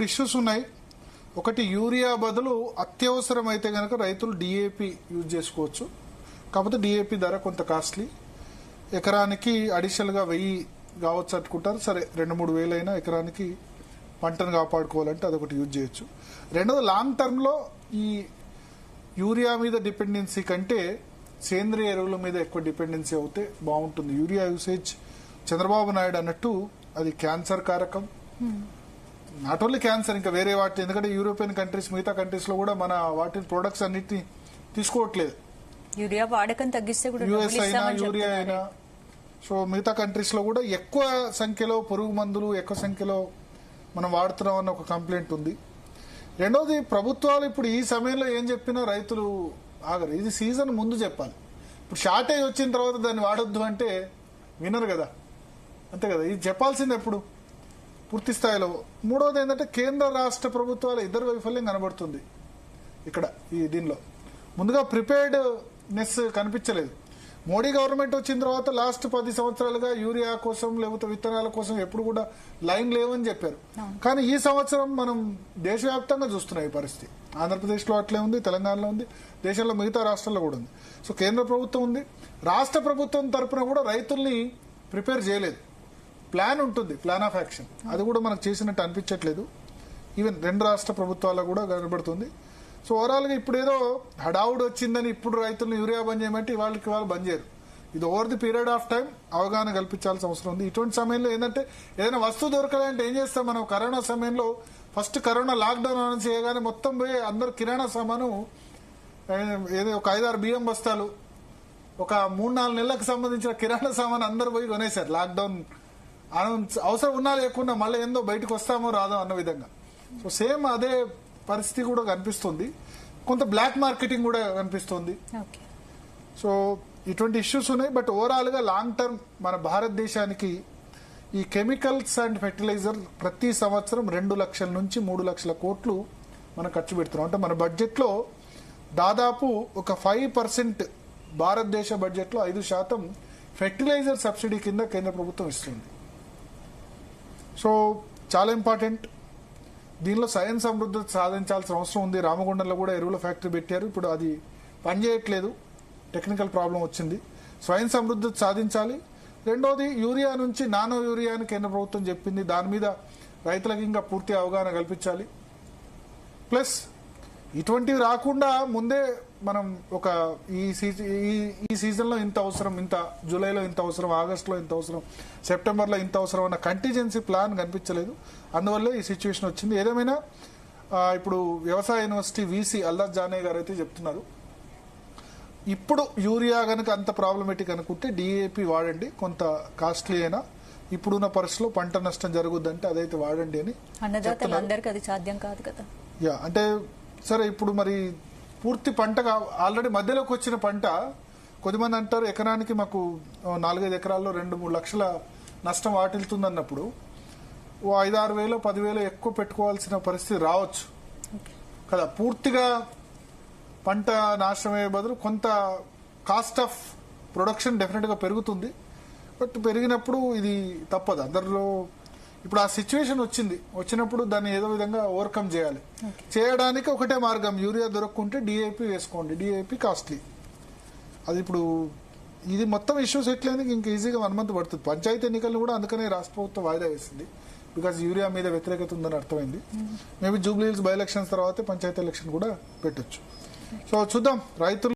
Issues ఉన్నాయి. ఒకటి, urea బదులు అత్యవసరం అయితే కనుక రైతులు డిఏపి యూజ్ చేసుకోవచ్చు. కాకపోతే డిఏపి ధర కొంత కాస్ట్లీ. ఎకరానికి అడిషనల్గా 1000 కావచ్చు అనుకుంటారు. సరే, 2-3 వేలు అయినా ఎకరానికి పంటను కాపాడుకోవాలంటే అదొకటి యూజ్ చేయొచ్చు. రెండోది, లాంగ్ టర్మ్లో ఈ యూరియా మీద డిపెండెన్సీ కంటే సేంద్రియ ఎరువుల మీద ఎక్కువ డిపెండెన్సీ అవుతే బాగుంటుంది. యూరియా యూసేజ్ చంద్రబాబు నాయుడు అన్నట్టు అది క్యాన్సర్ కారకం. నాట్ ఓన్లీ క్యాన్సర్, ఇంకా వేరే వాటి, ఎందుకంటే యూరోపియన్ కంట్రీస్, మిగతా కంట్రీస్ లో కూడా మన వాటి ప్రొడక్ట్స్ అన్నిటిని తీసుకోవట్లేదు. యూరియా వాడకం తగ్గిస్తే కూడా యుఎస్ అయినా యూరియా అయినా. సో మిగతా కంట్రీస్ లో కూడా ఎక్కువ సంఖ్యలో పురుగు మందులు ఎక్కువ సంఖ్యలో మనం వాడుతున్నాం అన్న ఒక కంప్లైంట్ ఉంది. రెండోది, ప్రభుత్వాలు ఇప్పుడు ఈ సమయంలో ఏం చెప్పినా రైతులు ఆగరు. ఇది సీజన్ ముందు చెప్పాలి. ఇప్పుడు షార్టేజ్ వచ్చిన తర్వాత దాన్ని వాడొద్దు అంటే వినరు కదా, అంతే కదా. ఇది చెప్పాల్సింది ఎప్పుడు పూర్తి స్థాయిలో. మూడవది ఏంటంటే, కేంద్ర రాష్ట్ర ప్రభుత్వాల ఇద్దరు వైఫల్యం కనబడుతుంది ఇక్కడ. ఈ దీనిలో ముందుగా ప్రిపేర్డ్నెస్ కనిపించలేదు. మోడీ గవర్నమెంట్ వచ్చిన తర్వాత లాస్ట్ 10 సంవత్సరాలుగా యూరియా కోసం లేకపోతే విత్తనాల కోసం ఎప్పుడు కూడా లైన్ లేవని చెప్పారు. కానీ ఈ సంవత్సరం మనం దేశవ్యాప్తంగా చూస్తున్నాం ఈ పరిస్థితి. ఆంధ్రప్రదేశ్లో అట్లే ఉంది, తెలంగాణలో ఉంది, దేశంలో మిగతా రాష్ట్రాల్లో కూడా ఉంది. సో కేంద్ర ప్రభుత్వం ఉంది, రాష్ట్ర ప్రభుత్వం తరఫున కూడా రైతుల్ని ప్రిపేర్ చేయలేదు. ప్లాన్ ఉంటుంది, ప్లాన్ ఆఫ్ యాక్షన్, అది కూడా మనకు చేసినట్టు అనిపించట్లేదు. ఈవెన్ 2 రాష్ట్ర ప్రభుత్వాల్లో కూడా కనబడుతుంది. సో ఓవరాల్ గా ఇప్పుడు ఏదో హడావుడు వచ్చిందని ఇప్పుడు రైతులను యూరియా బంద్ చేయమంటే వాళ్ళకి వాళ్ళు బంద్ చేయరు. ఇది over the period of time అవగాహన కల్పించాల్సిన అవసరం ఉంది. ఇటువంటి సమయంలో ఏంటంటే, ఏదైనా వస్తువు దొరకాలంటే ఏం చేస్తాం మనం? కరోనా సమయంలో ఫస్ట్ కరోనా లాక్డౌన్ అనౌన్స్ చేయగానే మొత్తం పోయి అందరు కిరాణా సామాను, ఏదో ఒక 5-6 బియ్యం బస్తాలు, ఒక 3-4 నెలలకు సంబంధించిన కిరాణా సామాను అందరు పోయి కొనేశారు. లాక్డౌన్ అవసరం ఉన్నా లేకుండా మళ్ళీ ఏందో బయటకు వస్తామో రాదో అన్న విధంగా. సో సేమ్ అదే పరిస్థితి కూడా కనిపిస్తుంది. కొంత బ్లాక్ మార్కెటింగ్ కూడా కనిపిస్తుంది. సో ఇటువంటి ఇష్యూస్ ఉన్నాయి. బట్ ఓవరాల్ గా లాంగ్ టర్మ్ మన భారతదేశానికి ఈ కెమికల్స్ అండ్ ఫెర్టిలైజర్ ప్రతి సంవత్సరం 2 లక్షల నుంచి 3 లక్షల కోట్లు మనం ఖర్చు పెడుతున్నాం. అంటే మన బడ్జెట్ లో దాదాపు ఒక 5%, భారతదేశ బడ్జెట్ లో 5% ఫెర్టిలైజర్ సబ్సిడీ కింద కేంద్ర ప్రభుత్వం ఇస్తుంది. సో చాలా ఇంపార్టెంట్. దీనిలో స్వయం సమృద్ధి సాధించాల్సిన అవసరం ఉంది. రామగుండంలో కూడా ఎరువుల ఫ్యాక్టరీ పెట్టారు, ఇప్పుడు అది పనిచేయట్లేదు, టెక్నికల్ ప్రాబ్లం వచ్చింది. స్వయం సమృద్ధి సాధించాలి. రెండోది, యూరియా నుంచి నానో యూరియా అని కేంద్ర ప్రభుత్వం చెప్పింది, దాని మీద రైతులకు ఇంకా పూర్తి అవగాహన కల్పించాలి. ప్లస్ ఇటువంటివి రాకుండా ముందే మనం ఒక ఈ సీజన్లో ఇంత అవసరం, ఇంత జూలైలో ఇంత అవసరం, ఆగస్టులో ఇంత అవసరం, సెప్టెంబర్లో ఇంత అవసరం అన్న కంటిజెన్సీ ప్లాన్ కనిపించలేదు. అందువల్లే ఈ సిచ్యువేషన్ వచ్చింది. ఏదేమైనా ఇప్పుడు వ్యవసాయ యూనివర్సిటీ వీసీ అల్లాద్ జానే గారు అయితే చెప్తున్నారు, ఇప్పుడు యూరియా కనుక అంత ప్రాబ్లమేటిక్ అనుకుంటే డిఏపి వాడండి, కొంత కాస్ట్లీ అయినా ఇప్పుడున్న పరిస్థితిలో పంట నష్టం జరుగుద్దంటే అదైతే వాడండి అని. అన్నదాతలందరికీ అది సాధ్యం కాదు కదా. యా, అంటే సరే, ఇప్పుడు మరి పూర్తి పంట ఆల్రెడీ మధ్యలోకి వచ్చిన పంట, కొద్దిమంది అంటారు ఎకరానికి మాకు 4-5 ఎకరాల్లో 2-3 లక్షల నష్టం వాటిల్తుంది అన్నప్పుడు 5-6 వేలు 10 వేలు ఎక్కువ పెట్టుకోవాల్సిన పరిస్థితి రావచ్చు కదా. పూర్తిగా పంట నాశనమయ్యే బదులు కొంత కాస్ట్ ఆఫ్ ప్రొడక్షన్ డెఫినెట్ గా పెరుగుతుంది. బట్ పెరిగినప్పుడు ఇది తప్పదు అందరిలో. ఇప్పుడు ఆ సిచ్యువేషన్ వచ్చినప్పుడు దాన్ని ఏదో విధంగా ఓవర్కమ్ చేయాలి. చేయడానికి ఒకటే మార్గం, యూరియా దొరకకుంటే డిఏపి వేసుకోండి. DAP costly. అది ఇప్పుడు ఇది మొత్తం ఇష్యూస్ ఎట్లయినా ఇంకా ఈజీగా 1 మంత్ పడుతుంది. పంచాయతీ ఎన్నికలను కూడా అందుకనే రాష్ట్ర ప్రభుత్వం వాయిదా వేసింది, బికాజ్ యూరియా మీద వ్యతిరేకత ఉందని అర్థమైంది. Maybe Jubilee hills by elections తర్వాత పంచాయతీ ఎలక్షన్ కూడా పెట్టొచ్చు. సో చూద్దాం. రైతులు